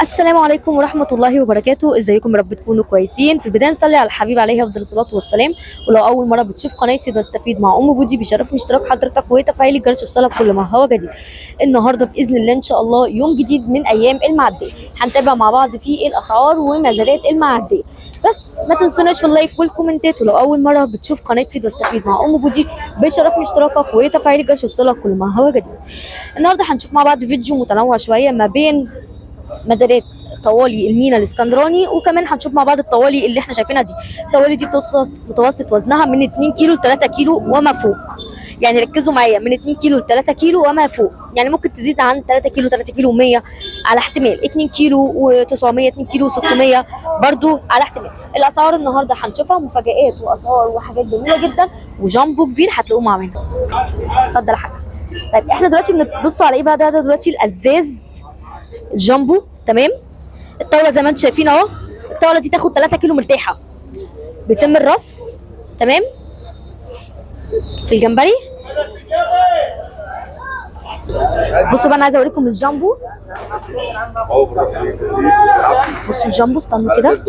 السلام عليكم ورحمة الله وبركاته. ازيكم؟ يا رب تكونوا كويسين. في البداية نصلي على الحبيب عليه أفضل الصلاة والسلام. ولو أول مرة بتشوف قناتي تستفيد مع أم بودي بيشرفني اشتراك حضرتك وتفعيل الجرس يوصلك كل ما هو جديد. النهاردة بإذن الله إن شاء الله يوم جديد من أيام المعدية، هنتابع مع بعض في الأسعار ومزادات المعدية. بس ما تنسوناش في اللايك والكومنتات، ولو أول مرة بتشوف قناتي تستفيد مع أم بودي بيشرفني اشتراكك وتفعيل الجرس يوصلك كل ما هو جديد. النهارده هنشوف مع بعض فيديو متنوع شوية ما بين مزادات طوالي المينا الاسكندراني، وكمان هنشوف مع بعض الطوالي اللي احنا شايفينها دي. الطوالي دي متوسط وزنها من 2 كيلو ل 3 كيلو وما فوق، يعني ركزوا معايا، من 2 كيلو ل 3 كيلو وما فوق، يعني ممكن تزيد عن 3 كيلو 3 كيلو 100 على احتمال، 2 كيلو و900 2 كيلو 600 برضو على احتمال. الاسعار النهارده هنشوفها مفاجآت واسعار وحاجات جميله جدا وجامبو كبير هتلاقوه معانا. اتفضل يا حاج. طيب احنا دلوقتي بنبصوا على ايه بقى؟ ده دلوقتي الازاز الجامبو، تمام. الطاوله زي ما انتم شايفين اهو، الطاوله دي تاخد 3 كيلو مرتاحه، بيتم الرص تمام في الجمبري. بصوا بقى انا عايزه اوريكم الجامبو. بصوا الجامبو، استنوا كده،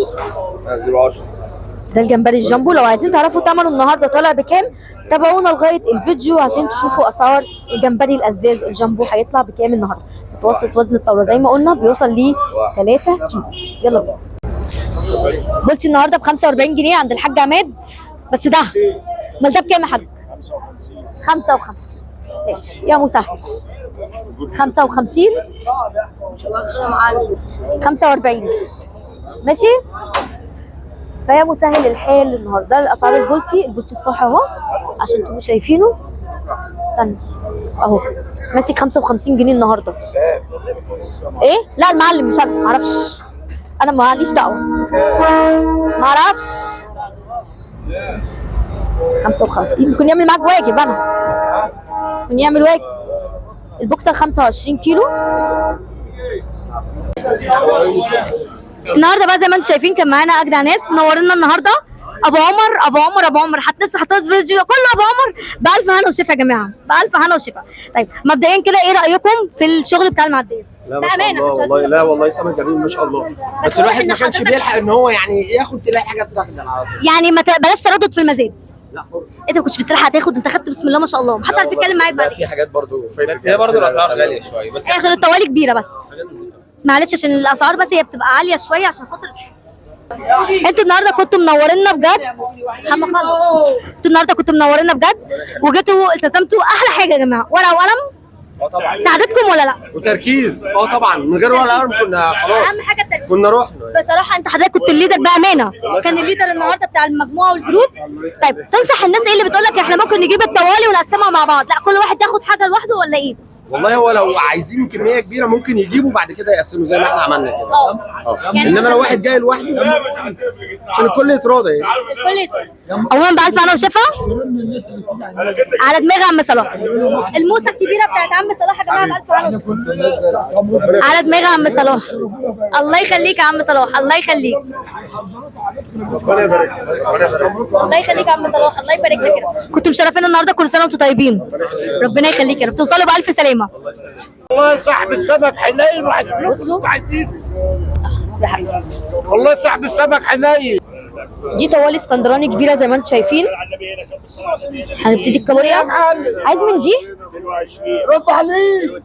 ده الجمبري الجامبو. لو عايزين تعرفوا ثمنه النهارده طالع بكام تابعونا لغايه الفيديو عشان تشوفوا اسعار الجمبري الازاز الجامبو هيطلع بكام النهارده. متوسط وزن الطاوله زي ما قلنا بيوصل ل 3 كيلو. يلا بينا. قلت النهارده ب 45 جنيه عند الحاج عماد، بس ده امال ده بكام يا حاج؟ 55. ماشي يا مسهل. 55 45 ماشي. فيا مسهل الحال النهارده. الاسعار البولتي الصح اهو عشان تبقوا شايفينه. استنى اهو ماسك 55 جنيه النهارده. ايه؟ لا المعلم مش انا، معرفش، انا ماليش دعوه، معرفش. 55 ممكن يعمل معاك واجب، انا ممكن يعمل واجب. البوكسر 25 كيلو النهارده بقى زي ما انتم شايفين. كان معانا اجدع ناس منورنا النهارده. ابو عمر لسه حاطط فيديو كله ابو عمر. بالف هنا وشفا يا جماعه، بالف هنا وشفا. طيب مبدئيا كده ايه رايكم في الشغل بتاع المعديه؟ لا ما شاء الله والله، لا والله سمك جميل ما شاء الله. بس الواحد ما كانش بيلحق ان هو يعني ياخد تلاقي حاجه تاخد على طول. يعني ما بلاش تردد في المزاد. لا حر. انت ما كنتش بتلحق تاخد، انت خدت بسم الله ما شاء الله، ما حدش عارف يتكلم معاك بعد كده. في حاجات برضو فايته، بس هي برضه الاسعار غاليه شويه، بس عشان الطوالي كبيره، بس معلش عشان الاسعار بس هي بتبقى عاليه شويه عشان خاطر انتوا النهارده كنتوا منورينا بجد. انتوا النهارده كنتوا منورينا بجد وجيتوا التزمتوا. احلى حاجه يا جماعه ورقه وقلم. طبعا ساعدتكم ولا لا؟ وتركيز. طبعا من غير ولا قلم كنا خلاص. اهم حاجه التركيز. كنا رحنا بصراحه انت حضرتك كنت الليدر بامانه، كان الليدر النهارده بتاع المجموعه والجروب. طيب تنصح الناس ايه اللي بتقول لك احنا ممكن نجيب الطوالي ونقسمها مع بعض؟ لا كل واحد ياخد حاجه لوحده ولا ايه؟ والله هو لو عايزين كميه كبيره ممكن يجيبوا بعد كده يقسموا زي ما احنا عملنا كده. يعني انما لو واحد جاي لوحده عشان الكل يتراضى يعني. عموما بألف انا وشفا على دماغ عم صلاح. الموسه الكبيره بتاعت عم صلاح يا جماعه بألف انا وشفا على دماغ عم صلاح. الله يخليك يا عم صلاح، الله يخليك، الله يخليك يا عم صلاح، الله يبارك لك. كنتوا مشرفين النهارده، كل سنه وانتم طيبين، ربنا يخليك يا رب توصلوا بألف سلامه. والله صاحب السمك حنين وهسلكوا عايزين. والله صاحب السمك حنين. دي طوالي اسكندراني كبيره زي ما انتم شايفين. هنبتدي الكابوريا. عايز من دي؟ رد عليه.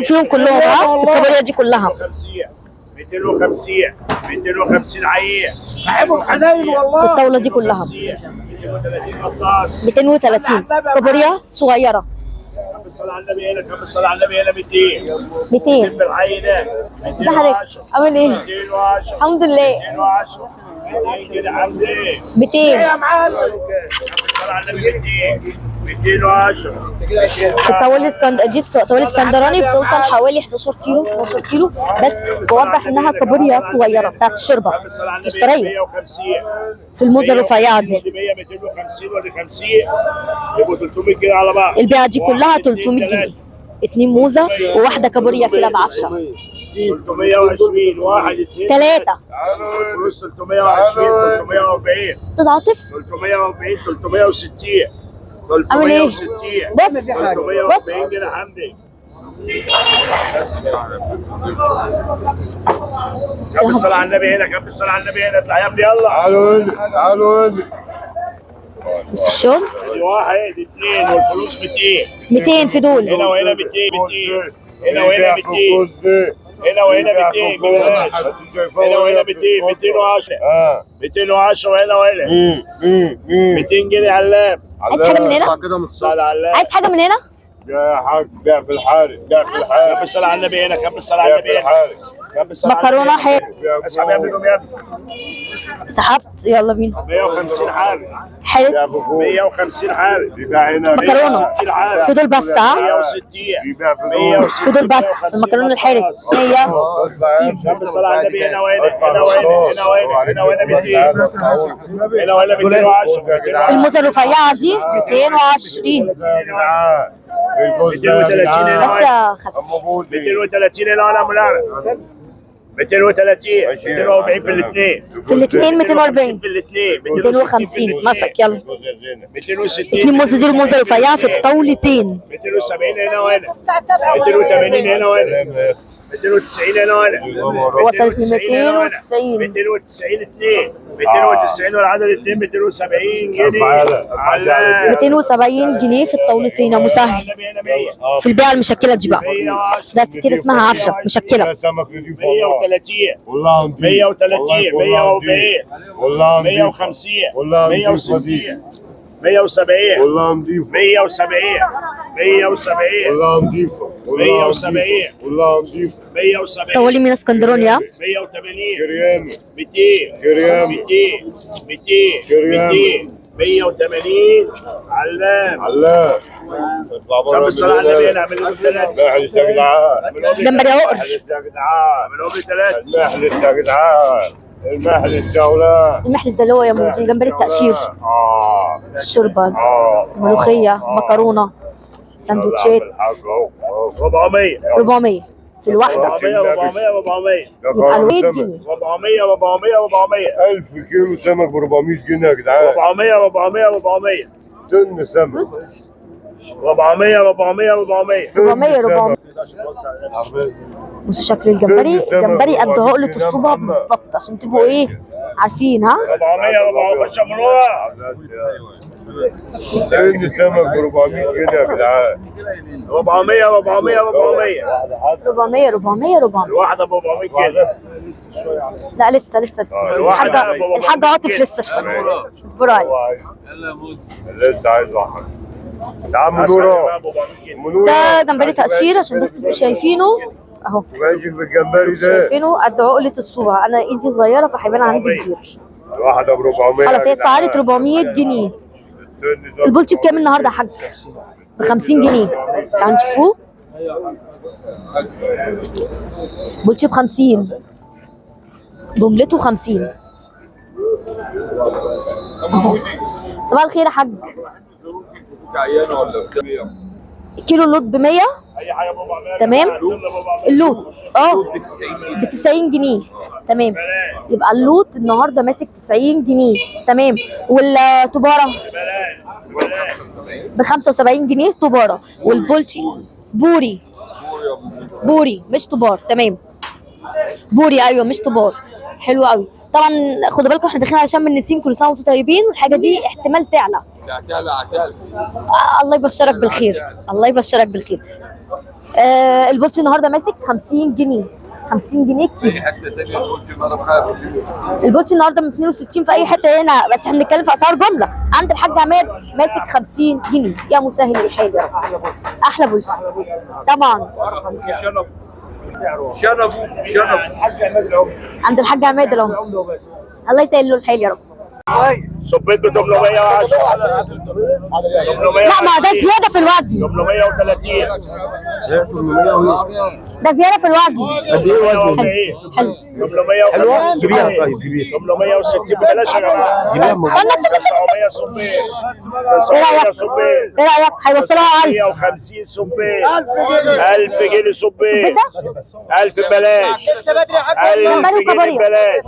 فيهم كلهم ها؟ في الكابوريا دي كلها 250 عيق. صاحبهم حنين والله. في الطاوله دي كلها 230 كابوريا صغيره. الصلاة على النبي هنا، كم الصلاة على النبي هنا 200 بالعينة. ده حضرتك عامل ايه؟ 210 الحمد لله. 210 كده عندي 200 يا معلم. الصلاة على النبي 210. دي طوالي اسكندراني بتوصل حوالي 11 كيلو 12 كيلو، بس بوضح انها كابوريا صغيره بتاعت الشوربه مش طريه في الموزه الرفيعه دي. 250 ولا 50 يبقوا 300 جنيه على بعض. البيعه دي كلها 300 جنيه، 2 موزه وواحده كابوريا كده بعفشه. 320 1 2 3 فلوس 320 340 استاذ عاطف 340 360 عامل ايه؟ 360 بص 340 جنيه حمدي كم الصلاة على النبي هنا، كم الصلاة على النبي هنا، اطلع يا ابني يلا. تعالوا هنا تعالوا هنا. بص الشغل ادي واحد اثنين والفلوس 200. 200 في دول. هنا وهنا 200 200. هنا وهنا 200. هنا وهنا 200 ببلاش. هنا وهنا 200 210. 210 وهنا وهنا 200 جنيه علام. عايز حاجه من هنا؟ صلاة على النبي. عايز حاجه من هنا؟ يا حاج بيع في الحارة بيع في الحارة. كم الصلاة على النبي هنا، كم الصلاة على بيع في النبي هنا. الحارة. كم الصلاة على مكرونه النبي هنا. حلو. اسحب يا ابني يا ابني. سحبت يلا بينا. 150 حارة. حلت 150 حارة. بيبيع هنا مكرونه 160 حارة. في دول بس ها؟ 160. بيبيع في 160. في دول بس المكرونه الحلت 100. كم الصلاة على النبي هنا وهنا هنا وهنا هنا وهنا هنا وهنا 200. هنا وهنا 210. الموزه الرفيعه دي 220 230 هنا بس وهنا. يا خدتي. 230 هنا ولا ملعب. 230 240 في الاثنين. في الاثنين 240 في الاثنين 250 مسك يلا. 260 اتنين موزه دي الموزه الرفيعه في الطاولتين. 270 هنا وهنا. 280 هنا وهنا. 290 هنا وهنا. وصلت ل 290. 290 2 290 والعدد 2 270 جنيه على 270 جنيه في الطاولتين يا مسهل. في البيعه المشكله دي بقى، ده كده اسمها عفشه مشكله. 130 والله 130 140 والله 150 والله 160 170 والله نضيفة 170 170 والله نضيفة 170 والله نضيفة 170 طولي من اسكندرانيا 180 كريامي 200 كريامي 200 180 علام. علام اطلع كم بره الصلاة على النبي هنا اعمل لهم ثلاثة. محلس يا جدعان جمبري عقر. محلس يا جدعان اعمل لهم ثلاثة. المحلس يا جدعان المحلس يا ولاد المحلس ده اللي هو يا موجي جمبري التقشير، الشوربه، ملوخيه، مكرونه، سندوتشات. 400 400 في الواحده. 400 400 يبقى ال 100 جنيه. 400 400 400 1000 كيلو سمك ب 400 جنيه يا جدعان 400 400 400 طن سمك بص 400 400 400 400 400. بصوا شكل الجمبري، جمبري قد عقله الصبع بالظبط عشان تبقوا ايه عارفين ها. 400 400 شمروها. طن سمك ب 400 جنيه يا جدعان 400 400 400 400 400 400. الواحدة ب 400 كده. لا لسه الحاج عاطف لسه شويه. اصبروا عليه. اللي انت عايزه يا حاج يا عم نورا ده جمبري تقشير عشان بس تبقوا شايفينه اهو. ماشي في الجمبري ده شايفينه قد عقله الصبع، انا ايدي صغيره فهيبان عندي كبير. الواحده ب 400 خلاص هي اتسعرت 400 جنيه. البولتي بكام النهارده يا حاج؟ ب 50 جنيه. تعالوا نشوفوه. بولتي ب 50 بوملته 50 اهو. صباح الخير يا حاج. كيلو اللوت ب 100 اي حاجة ب 400 تمام. اللوت ب 90 جنيه تمام. يبقى اللوت النهارده ماسك 90 جنيه تمام. والتباره ب 75 جنيه تباره. والبولتي بوري مش تبار تمام. بوري ايوه مش تبار. حلو قوي. طبعا خدوا بالكم احنا داخلين على شم النسيم، كل سنه وانتم طيبين، والحاجه دي احتمال تعلى. الله يبشرك بالخير الله يبشرك بالخير. البولتي النهارده ماسك 50 جنيه 50 جنيه كيلو. البولتي النهارده من 62 في اي حته هنا، بس احنا بنتكلم في اسعار جمله. عند الحاج عماد ماسك 50 جنيه. يا مسهل الحال يا رب. احلى بولتي طبعا. شنبوا عند الحاج عماد اهو. الله يسهل له الحال يا رب. صبيت ب 810 لا ما ده زياده في الوزن. 830 ده زياده في الوزن. قد ايه وزن؟ حلو 850 جيبيها طيب جيبيها 860 بلاش يا جماعه. استنى 900 صبيت ايه 900 رايك؟ صبيت ايه رايك؟ هيوصلها 1000. 150 صبيت 1000 جنيه صبيت 1000 ببلاش 1000 جنيه ببلاش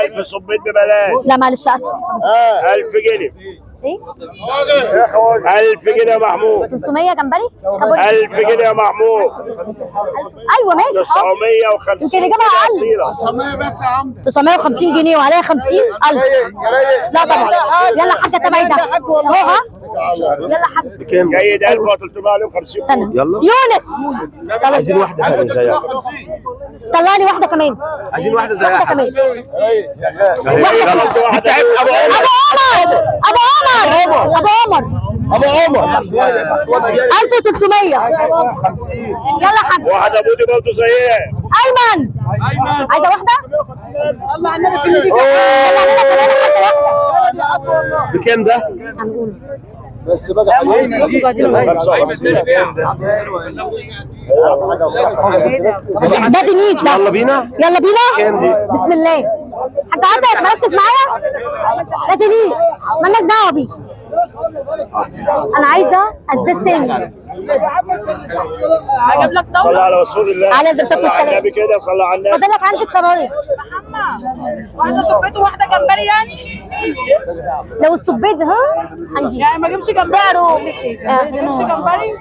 1000 صبيت ببلاش لا معلش اسف. 1000 جنيه ايه 1000 جنيه يا محمود. 300 جمبري؟ 1000 جنيه يا محمود. ايوه ماشي. 950 يمكن اجيبها اقل. 900 بس يا عم. 950 جنيه وعليها 50,000. لا طبعا. يلا حاجه تبعي ده اهو. ها يلا حاجه بكام؟ جيد 1350. استنى. يلا. يونس عايزين واحده ثانيه زيها. طلع لي واحده كمان. عايزين واحده واحده زيها. كمان. انت عيب ابو عمر. ابو عمر. ابو عمر. ابو عمر 1300. يلا حاجه. واحده بودي برضه زيها. ايمن عايزه واحده. صلى على النبي في اللي بكام ده؟ هنقول ده دينيس ده. يلا بينا. يلا بينا. كام دي؟ بسم الله. حاج عسل مركز معايا. ده دينيس مالناش دعوه بيه. انا عايزه ازاز تاني. هجيب لك طاوله. صلى على رسول الله. عليه الصلاة والسلام. النبي كده صلى على النبي. فاضل لك عندي القرارين. واحده صبيت وواحده جمبري يعني. لو السبيد ها هنجيب. يعني ما اجيبش جمبري. سعره ما اجيبش جمبري.